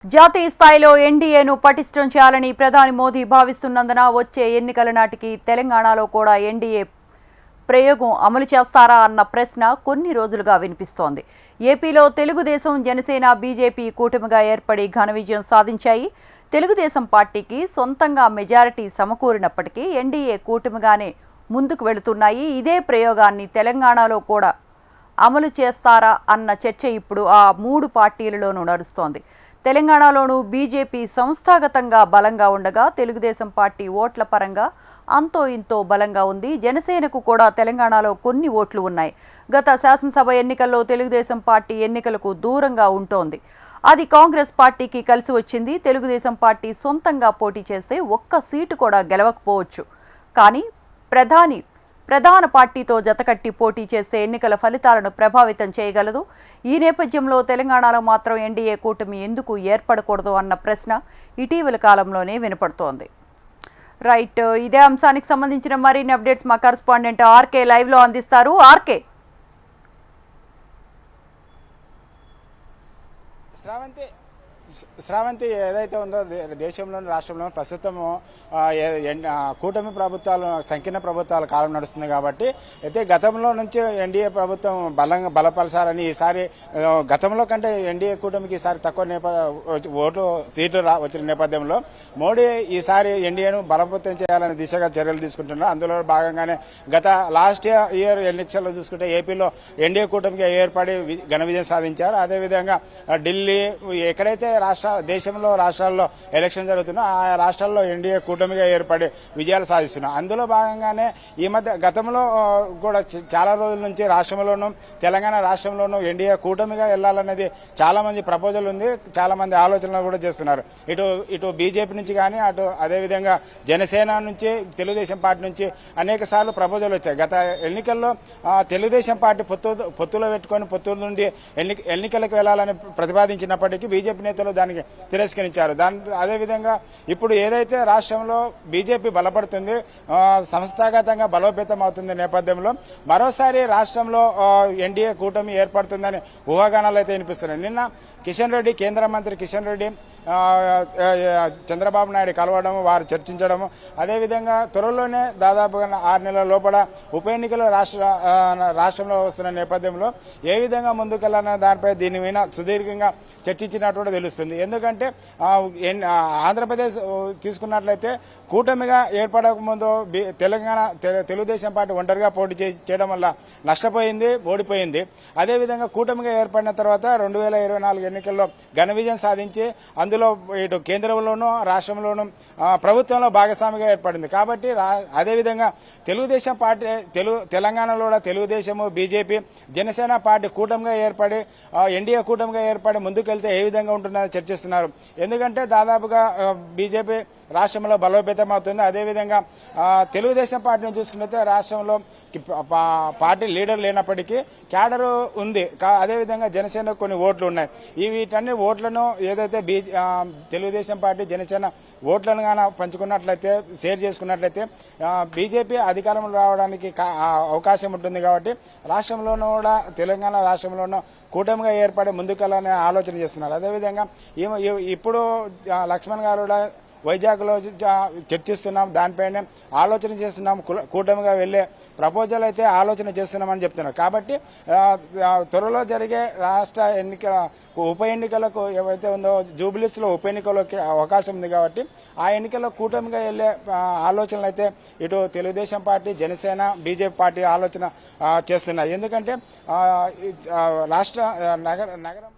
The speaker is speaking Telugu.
జాతీయ స్థాయిలో ఎన్డీఏను పటిష్టం చేయాలని ప్రధాని మోదీ భావిస్తున్నందున వచ్చే ఎన్నికల నాటికి తెలంగాణలో కూడా ఎన్డీఏ ప్రయోగం అమలు చేస్తారా అన్న ప్రశ్న కొన్ని రోజులుగా వినిపిస్తోంది. ఏపీలో తెలుగుదేశం, జనసేన, బీజేపీ కూటమిగా ఏర్పడి ఘన విజయం సాధించాయి. తెలుగుదేశం పార్టీకి సొంతంగా మెజారిటీ సమకూరినప్పటికీ ఎన్డీఏ కూటమిగానే ముందుకు వెళుతున్నాయి. ఇదే ప్రయోగాన్ని తెలంగాణలో కూడా అమలు చేస్తారా అన్న చర్చ ఇప్పుడు ఆ మూడు పార్టీలలోనూ నడుస్తోంది. తెలంగాణలోనూ బీజేపీ సంస్థాగతంగా బలంగా ఉండగా తెలుగుదేశం పార్టీ ఓట్ల పరంగా అంతో ఇంతో బలంగా ఉంది. జనసేనకు కూడా తెలంగాణలో కొన్ని ఓట్లు ఉన్నాయి. గత శాసనసభ ఎన్నికల్లో తెలుగుదేశం పార్టీ ఎన్నికలకు దూరంగా ఉంటోంది. అది కాంగ్రెస్ పార్టీకి కలిసి వచ్చింది. తెలుగుదేశం పార్టీ సొంతంగా పోటీ చేస్తే ఒక్క సీటు కూడా గెలవకపోవచ్చు. కానీ ప్రధాన పార్టీతో జతకట్టి పోటీ చేసే ఎన్నికల ఫలితాలను ప్రభావితం చేయగలదు. ఈ నేపథ్యంలో తెలంగాణలో మాత్రం ఎన్డీఏ కూటమి ఎందుకు ఏర్పడకూడదు అన్న ప్రశ్న ఇటీవల కాలంలోనే వినపడుతోంది. రైట్, ఇదే అంశానికి సంబంధించిన మరిన్ని అప్డేట్స్ మా కరెస్పాండెంట్ ఆర్కే లైవ్లో అందిస్తారు. ఆర్కే, శ్రావంతి ఏదైతే ఉందో దేశంలోని రాష్ట్రంలో ప్రస్తుతం కూటమి ప్రభుత్వాలు సంకీర్ణ ప్రభుత్వాల కాలం నడుస్తుంది కాబట్టి అయితే గతంలో నుంచి ఎన్డీఏ ప్రభుత్వం బలపరచాలని ఈసారి గతంలో కంటే ఎన్డీఏ కూటమికి ఈసారి తక్కువ సీట్లు వచ్చిన నేపథ్యంలో మోడీ ఈసారి ఎన్డీఏను బలోపేతం చేయాలనే దిశగా చర్యలు తీసుకుంటున్నారు. అందులో భాగంగానే గత లాస్ట్ ఇయర్ ఎన్నికల్లో చూసుకుంటే ఏపీలో ఎన్డీఏ కూటమికి ఏర్పడి ఘన విజయం సాధించారు. అదేవిధంగా ఢిల్లీ ఎక్కడైతే దేశంలో రాష్ట్రాల్లో ఎలక్షన్ జరుగుతున్నా ఆ రాష్ట్రాల్లో ఎన్డీఏ కూటమిగా ఏర్పడి విజయాలు సాధిస్తున్నారు. అందులో భాగంగానే ఈ మధ్య గతంలో కూడా చాలా రోజుల నుంచి రాష్ట్రంలోనూ తెలంగాణ రాష్ట్రంలోనూ ఎన్డీఏ కూటమిగా వెళ్లాలనేది చాలా మంది ప్రపోజల్ ఉంది. చాలా మంది ఆలోచనలు కూడా చేస్తున్నారు. ఇటు బీజేపీ నుంచి కానీ అటు అదేవిధంగా జనసేన నుంచి తెలుగుదేశం పార్టీ నుంచి అనేక సార్లు ప్రపోజల్ వచ్చాయి. గత ఎన్నికల్లో తెలుగుదేశం పార్టీ పొత్తులో పెట్టుకొని పొత్తుల నుండి ఎన్నికలకు వెళ్లాలని ప్రతిపాదించినప్పటికీ బీజేపీ నేతలు దానికి తిరస్కరించారు. అదేవిధంగా ఇప్పుడు ఏదైతే రాష్ట్రంలో బీజేపీ బలపడుతుంది, సంస్థాగతంగా బలోపేతం అవుతుంది నేపథ్యంలో మరోసారి రాష్ట్రంలో ఎన్డీఏ కూటమి ఏర్పడుతుందని ఊహాగానాలు అయితే వినిపిస్తున్నాయి. నిన్న కిషన్ రెడ్డి, కేంద్ర మంత్రి కిషన్ రెడ్డి చంద్రబాబు నాయుడు కలవడం, వారు చర్చించడము, అదేవిధంగా త్వరలోనే దాదాపుగా 6 నెలల లోపల ఉప ఎన్నికలు రాష్ట్రంలో వస్తున్న నేపథ్యంలో ఏ విధంగా ముందుకెళ్లాలన్న దానిపై దీని మీద సుదీర్ఘంగా చర్చించినట్టు తెలుస్తుంది. ఎందుకంటే ఆంధ్రప్రదేశ్ తీసుకున్నట్లయితే కూటమిగా ఏర్పడక ముందు తెలుగుదేశం పార్టీ ఒంటరిగా పోటీ చేయడం వల్ల నష్టపోయింది, ఓడిపోయింది. అదేవిధంగా కూటమిగా ఏర్పడిన తర్వాత 2024 ఎన్నికల్లో ఘన విజయం సాధించి అందులో ఇటు కేంద్రంలోనూ రాష్ట్రంలోనూ ప్రభుత్వంలో భాగస్వామిగా ఏర్పడింది. కాబట్టి అదేవిధంగా తెలుగుదేశం పార్టీ తెలంగాణలో తెలుగుదేశము, బీజేపీ, జనసేన పార్టీ కూటమిగా ఏర్పడి ఎన్డీఏ కూటమిగా ఏర్పడి ముందుకెళ్తే ఏ విధంగా ఉంటుందని చర్చిస్తున్నారు. ఎందుకంటే దాదాపుగా బీజేపీ రాష్ట్రంలో బలోపేతం అవుతుంది. అదేవిధంగా తెలుగుదేశం పార్టీని చూసుకుంటే రాష్ట్రంలో పార్టీ లీడర్ లేనప్పటికీ క్యాడర్ ఉంది. అదేవిధంగా జనసేన కొన్ని ఓట్లు ఉన్నాయి. వీటన్ని ఓట్లను ఏదైతే తెలుగుదేశం పార్టీ, జనసేన ఓట్లను కానీ పంచుకున్నట్లయితే, షేర్ చేసుకున్నట్లయితే బీజేపీ అధికారంలో రావడానికి అవకాశం ఉంటుంది. కాబట్టి రాష్ట్రంలోనూ కూడా తెలంగాణ రాష్ట్రంలోనూ కూటమిగా ఏర్పడి ముందుకెళ్లాలని ఆలోచన చేస్తున్నారు. అదేవిధంగా ఇప్పుడు లక్ష్మణ్ గారు కూడా వైజాగ్లో చర్చిస్తున్నాం, దానిపైన ఆలోచన చేస్తున్నాం, కూటమిగా వెళ్లే ప్రపోజల్ అయితే ఆలోచన చేస్తున్నామని చెప్తున్నారు. కాబట్టి త్వరలో జరిగే రాష్ట్ర ఉప ఎన్నికలకు ఏవైతే ఉందో జూబ్లీస్లో ఉప ఎన్నికలకి అవకాశం ఉంది. కాబట్టి ఆ ఎన్నికల్లో కూటమిగా వెళ్లే ఆలోచనలు అయితే ఇటు Telugu Desam party, Janasena, BJP party ఆలోచన చేస్తున్నాయి. ఎందుకంటే రాష్ట్ర నగరం